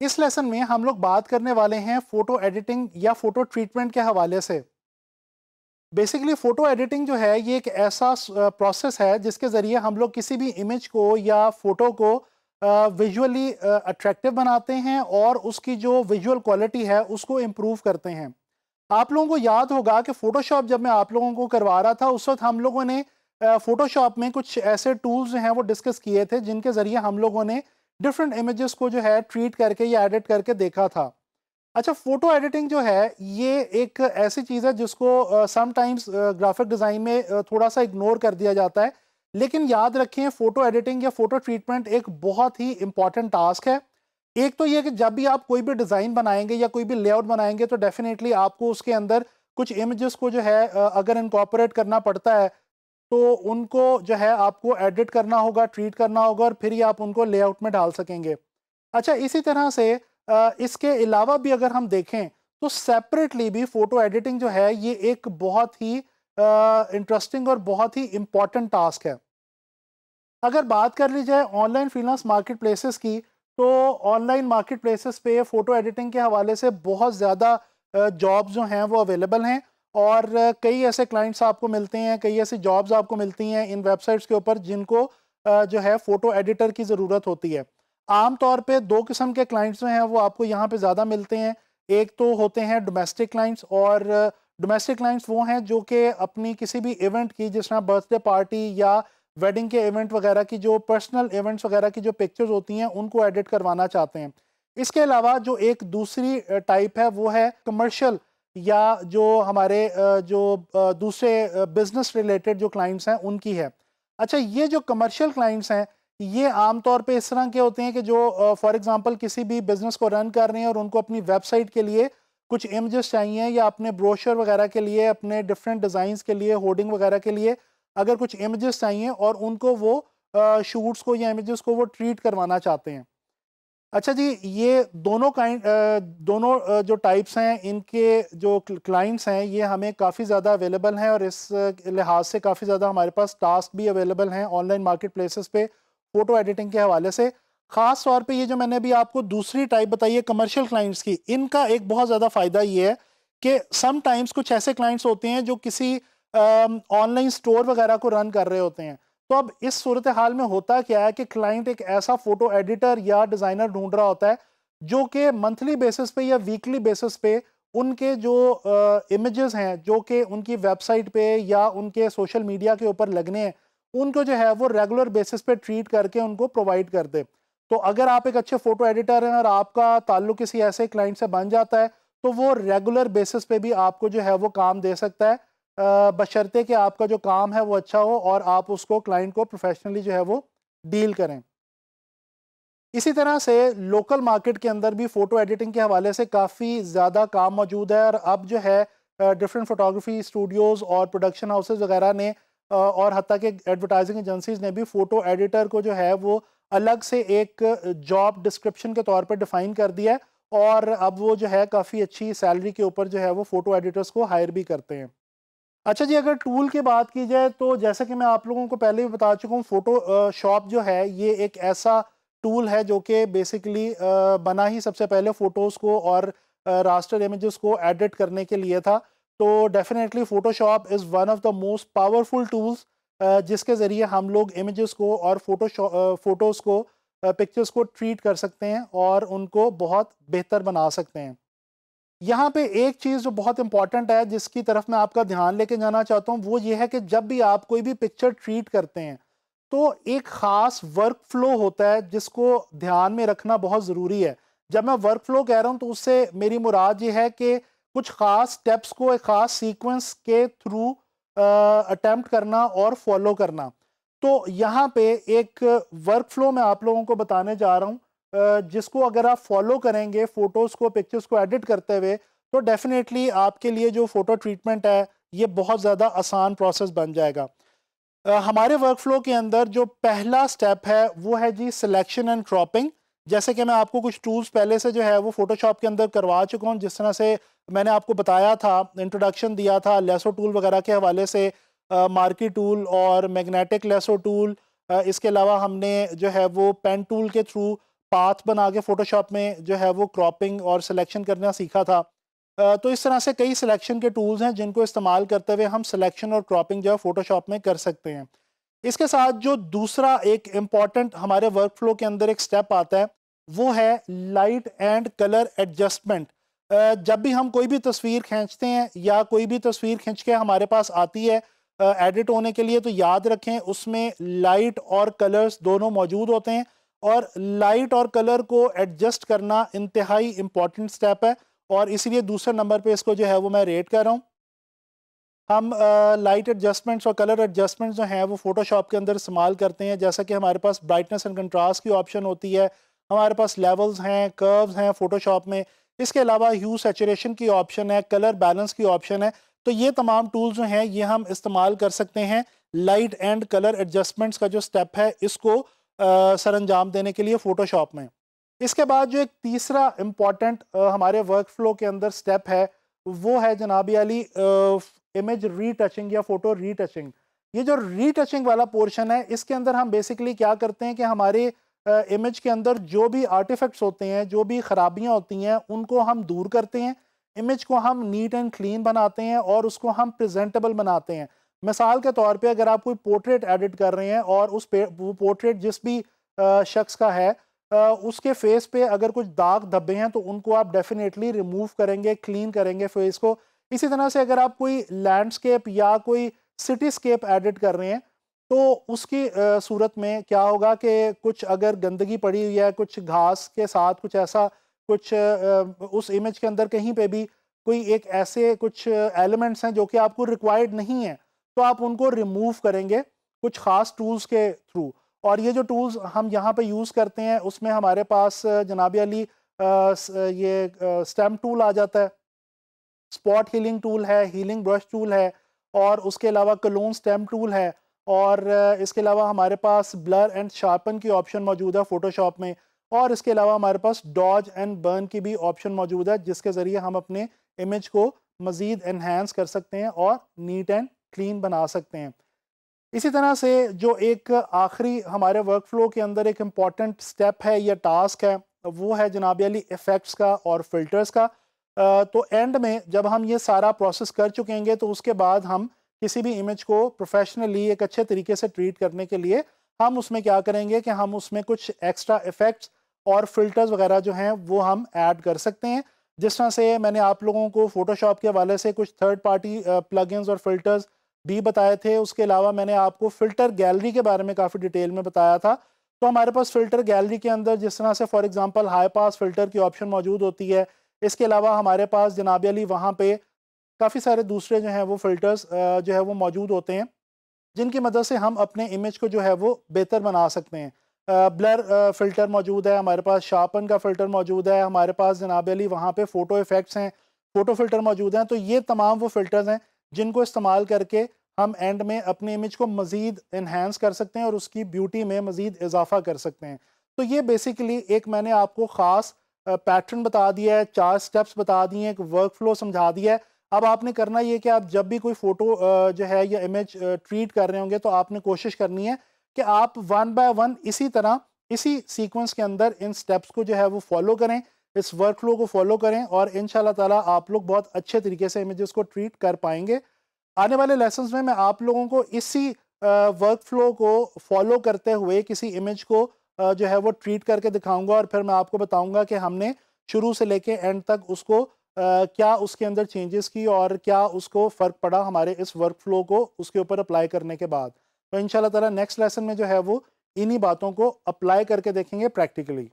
इस लेसन में हम लोग बात करने वाले हैं फोटो एडिटिंग या फोटो ट्रीटमेंट के हवाले से। बेसिकली फोटो एडिटिंग जो है ये एक ऐसा प्रोसेस है जिसके ज़रिए हम लोग किसी भी इमेज को या फोटो को विजुअली अट्रैक्टिव बनाते हैं और उसकी जो विजुअल क्वालिटी है उसको इम्प्रूव करते हैं। आप लोगों को याद होगा कि फ़ोटोशॉप जब मैं आप लोगों को करवा रहा था उस वक्त हम लोगों ने फ़ोटोशॉप में कुछ ऐसे टूल्स जो हैं वो डिस्कस किए थे जिनके ज़रिए हम लोगों ने डिफरेंट इमेजेस को जो है ट्रीट करके या एडिट करके देखा था। अच्छा, फ़ोटो एडिटिंग जो है ये एक ऐसी चीज़ है जिसको समटाइम्स ग्राफिक डिज़ाइन में थोड़ा सा इग्नोर कर दिया जाता है। लेकिन याद रखें, फ़ोटो एडिटिंग या फ़ोटो ट्रीटमेंट एक बहुत ही इम्पॉर्टेंट टास्क है। एक तो ये कि जब भी आप कोई भी डिज़ाइन बनाएँगे या कोई भी लेआउट बनाएँगे तो डेफ़िनेटली आपको उसके अंदर कुछ इमेजेस को जो है अगर इनकॉर्पोरेट करना पड़ता है, तो उनको जो है आपको एडिट करना होगा, ट्रीट करना होगा और फिर ही आप उनको लेआउट में डाल सकेंगे। अच्छा, इसी तरह से इसके अलावा भी अगर हम देखें तो सेपरेटली भी फ़ोटो एडिटिंग जो है ये एक बहुत ही इंटरेस्टिंग और बहुत ही इम्पोर्टेंट टास्क है। अगर बात कर ली जाए ऑनलाइन फ्रीलांस मार्केट प्लेसेस की, तो ऑनलाइन मार्केट प्लेसेस पे फ़ोटो एडिटिंग के हवाले से बहुत ज़्यादा जॉब्स जो हैं वो अवेलेबल हैं और कई ऐसे क्लाइंट्स आपको मिलते हैं, कई ऐसी जॉब्स आपको मिलती हैं इन वेबसाइट्स के ऊपर जिनको जो है फ़ोटो एडिटर की ज़रूरत होती है। आम तौर पे 2 किस्म के क्लाइंट्स जो हैं वो आपको यहाँ पे ज़्यादा मिलते हैं। एक तो होते हैं डोमेस्टिक क्लाइंट्स और डोमेस्टिक क्लाइंट्स वो हैं जो कि अपनी किसी भी इवेंट की, जिस तरह बर्थडे पार्टी या वेडिंग के इवेंट वगैरह की, जो पर्सनल इवेंट्स वगैरह की जो पिक्चर्स होती हैं उनको एडिट करवाना चाहते हैं। इसके अलावा जो एक दूसरी टाइप है वो है कमर्शियल या जो हमारे दूसरे बिजनेस रिलेटेड जो क्लाइंट्स हैं उनकी है। अच्छा, ये जो कमर्शियल क्लाइंट्स हैं ये आम तौर पे इस तरह के होते हैं कि जो फॉर एग्जांपल किसी भी बिजनेस को रन कर रहे हैं और उनको अपनी वेबसाइट के लिए कुछ इमेजेस चाहिए या अपने ब्रोशर वगैरह के लिए, अपने डिफरेंट डिज़ाइंस के लिए, होर्डिंग वगैरह के लिए अगर कुछ इमेजेस चाहिए और उनको वो शूट्स को या इमेजेस को वो ट्रीट करवाना चाहते हैं। अच्छा जी, ये दोनों जो टाइप्स हैं इनके जो क्लाइंट्स हैं ये हमें काफ़ी ज़्यादा अवेलेबल हैं और इस लिहाज से काफ़ी ज़्यादा हमारे पास टास्क भी अवेलेबल हैं ऑनलाइन मार्केट प्लेसेस पे फ़ोटो एडिटिंग के हवाले से। ख़ास तौर पे ये जो मैंने अभी आपको दूसरी टाइप बताई है कमर्शियल क्लाइंट्स की, इनका एक बहुत ज़्यादा फ़ायदा ये है कि समटाइम्स कुछ ऐसे क्लाइंट्स होते हैं जो किसी ऑनलाइन स्टोर वगैरह को रन कर रहे होते हैं। तो अब इस सूरत हाल में होता क्या है कि क्लाइंट एक ऐसा फोटो एडिटर या डिज़ाइनर ढूंढ रहा होता है जो कि मंथली बेसिस पे या वीकली बेसिस पे उनके जो इमेजेस हैं जो कि उनकी वेबसाइट पे या उनके सोशल मीडिया के ऊपर लगने हैं, उनको जो है वो रेगुलर बेसिस पे ट्रीट करके उनको प्रोवाइड कर दे। तो अगर आप एक अच्छे फोटो एडिटर हैं और आपका ताल्लुक किसी ऐसे क्लाइंट से बन जाता है तो वो रेगुलर बेसिस पे भी आपको जो है वो काम दे सकता है, बशर्ते कि आपका जो काम है वो अच्छा हो और आप उसको क्लाइंट को प्रोफेशनली जो है वो डील करें। इसी तरह से लोकल मार्केट के अंदर भी फ़ोटो एडिटिंग के हवाले से काफ़ी ज़्यादा काम मौजूद है और अब जो है डिफरेंट फोटोग्राफी स्टूडियोज़ और प्रोडक्शन हाउसेस वगैरह ने और हत्ता कि एडवर्टाइजिंग एजेंसीज ने भी फ़ोटो एडिटर को जो है वो अलग से एक जॉब डिस्क्रिप्शन के तौर पर डिफ़ाइन कर दिया है और अब वो जो है काफ़ी अच्छी सैलरी के ऊपर जो है वो फ़ोटो एडिटर्स को हायर भी करते हैं। अच्छा जी, अगर टूल की बात की जाए तो जैसा कि मैं आप लोगों को पहले भी बता चुका हूँ, फ़ोटो शॉप जो है ये एक ऐसा टूल है जो कि बेसिकली बना ही सबसे पहले फ़ोटोज़ को और रास्टर इमेजेस को एडिट करने के लिए था। तो definitely Photoshop is one of the most powerful tools जिसके ज़रिए हम लोग इमेजेस को और फ़ोटोज़ को पिक्चर्स को ट्रीट कर सकते हैं और उनको बहुत बेहतर बना सकते हैं। यहाँ पे एक चीज़ जो बहुत इंपॉर्टेंट है जिसकी तरफ मैं आपका ध्यान लेके जाना चाहता हूँ वो ये है कि जब भी आप कोई भी पिक्चर ट्रीट करते हैं तो एक ख़ास वर्क फ्लो होता है जिसको ध्यान में रखना बहुत ज़रूरी है। जब मैं वर्क फ्लो कह रहा हूँ तो उससे मेरी मुराद ये है कि कुछ ख़ास स्टेप्स को एक ख़ास सीक्वेंस के थ्रू अटेम्प्ट करना और फॉलो करना। तो यहाँ पे एक वर्क फ्लो मैं आप लोगों को बताने जा रहा हूँ जिसको अगर आप फॉलो करेंगे फ़ोटोज़ को, पिक्चर्स को एडिट करते हुए, तो डेफ़िनेटली आपके लिए जो फ़ोटो ट्रीटमेंट है ये बहुत ज़्यादा आसान प्रोसेस बन जाएगा। हमारे वर्क फ्लो के अंदर जो पहला स्टेप है वो है जी सिलेक्शन एंड क्रॉपिंग। जैसे कि मैं आपको कुछ टूल्स पहले से जो है वो फ़ोटोशॉप के अंदर करवा चुका हूँ, जिस तरह से मैंने आपको बताया था, इंट्रोडक्शन दिया था लेसो टूल वगैरह के हवाले से, मार्की टूल और मैग्नेटिक लेसो टूल, इसके अलावा हमने जो है वो पेन टूल के थ्रू पाथ बना के फ़ोटोशॉप में जो है वो क्रॉपिंग और सिलेक्शन करना सीखा था। तो इस तरह से कई सिलेक्शन के टूल्स हैं जिनको इस्तेमाल करते हुए हम सिलेक्शन और क्रॉपिंग जो है फ़ोटोशॉप में कर सकते हैं। इसके साथ जो दूसरा एक इम्पॉर्टेंट हमारे वर्क फ्लो के अंदर एक स्टेप आता है, वो है लाइट एंड कलर एडजस्टमेंट। जब भी हम कोई भी तस्वीर खींचते हैं या कोई भी तस्वीर खींच के हमारे पास आती है एडिट होने के लिए, तो याद रखें उसमें लाइट और कलर्स दोनों मौजूद होते हैं, और लाइट और कलर को एडजस्ट करना इंतहाई इम्पॉर्टेंट स्टेप है, और इसीलिए दूसरे नंबर पे इसको जो है वो मैं रेट कर रहा हूँ। हम लाइट एडजस्टमेंट्स और कलर एडजस्टमेंट्स जो हैं वो फोटोशॉप के अंदर इस्तेमाल करते हैं, जैसा कि हमारे पास ब्राइटनेस एंड कंट्रास्ट की ऑप्शन होती है, हमारे पास लेवल्स हैं, कर्व्स हैं फोटोशॉप में, इसके अलावा ह्यू सैचुरेशन की ऑप्शन है, कलर बैलेंस की ऑप्शन है। तो ये तमाम टूल्स जो हैं ये हम इस्तेमाल कर सकते हैं लाइट एंड कलर एडजस्टमेंट्स का जो स्टेप है इसको सर अंजाम देने के लिए फ़ोटोशॉप में। इसके बाद जो एक तीसरा इम्पॉर्टेंट हमारे वर्क फ्लो के अंदर स्टेप है, वो है जनाबी अली इमेज रीटचिंग या फ़ोटो रीटचिंग। ये जो रीटचिंग वाला पोर्शन है, इसके अंदर हम बेसिकली क्या करते हैं कि हमारे इमेज के अंदर जो भी आर्टिफैक्ट्स होते हैं, जो भी ख़राबियाँ होती हैं, उनको हम दूर करते हैं, इमेज को हम नीट एंड क्लीन बनाते हैं और उसको हम प्रेजेंटेबल बनाते हैं। मिसाल के तौर पे अगर आप कोई पोर्ट्रेट एडिट कर रहे हैं और वो पोर्ट्रेट जिस भी शख्स का है, उसके फेस पे अगर कुछ दाग धब्बे हैं तो उनको आप डेफिनेटली रिमूव करेंगे, क्लीन करेंगे फेस को। इसी तरह से अगर आप कोई लैंडस्केप या कोई सिटीस्केप एडिट कर रहे हैं, तो उसकी सूरत में क्या होगा कि कुछ अगर गंदगी पड़ी हुई है, कुछ घास के साथ कुछ ऐसा कुछ उस इमेज के अंदर कहीं पे भी कोई एक ऐसे कुछ एलिमेंट्स हैं जो कि आपको रिक्वायर्ड नहीं है, तो आप उनको रिमूव करेंगे कुछ ख़ास टूल्स के थ्रू। और ये जो टूल्स हम यहाँ पे यूज़ करते हैं उसमें हमारे पास जनाब अली ये स्टेम टूल आ जाता है, स्पॉट हीलिंग टूल है, हीलिंग ब्रश टूल है, और उसके अलावा कलोन स्टेम टूल है, और इसके अलावा हमारे पास ब्लर एंड शार्पन की ऑप्शन मौजूद है फ़ोटोशॉप में, और इसके अलावा हमारे पास डॉज एंड बर्न की भी ऑप्शन मौजूद है, जिसके ज़रिए हम अपने इमेज को मज़ीद एनहांस कर सकते हैं और नीट एंड क्लीन बना सकते हैं। इसी तरह से जो एक आखिरी हमारे वर्क फ्लो के अंदर एक इम्पॉर्टेंट स्टेप है या टास्क है, वो है जनाब अली इफ़ेक्ट्स का और फिल्टर्स का। तो एंड में जब हम ये सारा प्रोसेस कर चुकेंगे तो उसके बाद हम किसी भी इमेज को प्रोफेशनली एक अच्छे तरीके से ट्रीट करने के लिए हम उसमें क्या करेंगे कि हम उसमें कुछ एक्स्ट्रा इफ़ेक्ट्स और फिल्टर्स वगैरह जो हैं वो हम ऐड कर सकते हैं। जिस तरह से मैंने आप लोगों को फ़ोटोशॉप के हवाले से कुछ थर्ड पार्टी प्लगइन्स और फिल्टर्स भी बताए थे, उसके अलावा मैंने आपको फ़िल्टर गैलरी के बारे में काफ़ी डिटेल में बताया था। तो हमारे पास फ़िल्टर गैलरी के अंदर जिस तरह से for example high pass filter की ऑप्शन मौजूद होती है, इसके अलावा हमारे पास जनाब अली वहाँ पे काफ़ी सारे दूसरे जो हैं वो फ़िल्टर्स जो है वो मौजूद होते हैं, जिनकी मदद से हम अपने इमेज को जो है वो बेहतर बना सकते हैं। ब्लर फ़िल्टर मौजूद है, हमारे पास शार्पन का फ़िल्टर मौजूद है, हमारे पास जनाब अली वहाँ पे फ़ोटो इफ़ेक्ट्स हैं, फ़ोटो फ़िल्टर मौजूद हैं। तो ये तमाम वो फ़िल्टर्स हैं जिनको इस्तेमाल करके हम एंड में अपने इमेज को मज़ीद एनहांस कर सकते हैं और उसकी ब्यूटी में मज़ीद इजाफ़ा कर सकते हैं। तो ये बेसिकली एक मैंने आपको ख़ास पैटर्न बता दिया है, 4 स्टेप्स बता दिए हैं, एक वर्क फ्लो समझा दिया है। अब आपने करना ये कि आप जब भी कोई फ़ोटो जो है या इमेज ट्रीट कर रहे होंगे, तो आपने कोशिश करनी है कि आप वन बाय वन इसी तरह, इसी सीक्वेंस के अंदर इन स्टेप्स को जो है वो फ़ॉलो करें, इस वर्क फ्लो को फ़ॉलो करें, और इंशाल्लाह ताला आप लोग बहुत अच्छे तरीके से इमेजेस को ट्रीट कर पाएंगे। आने वाले लेसन्स में मैं आप लोगों को इसी वर्क फ्लो को फॉलो करते हुए किसी इमेज को जो है वो ट्रीट करके दिखाऊंगा, और फिर मैं आपको बताऊंगा कि हमने शुरू से लेके एंड तक उसको क्या उसके अंदर चेंजेस की और क्या उसको फ़र्क पड़ा हमारे इस वर्क फ्लो को उसके ऊपर अप्लाई करने के बाद। तो इंशाल्लाह ताला नेक्स्ट लेसन में जो है वो इन्हीं बातों को अप्लाई करके देखेंगे प्रैक्टिकली।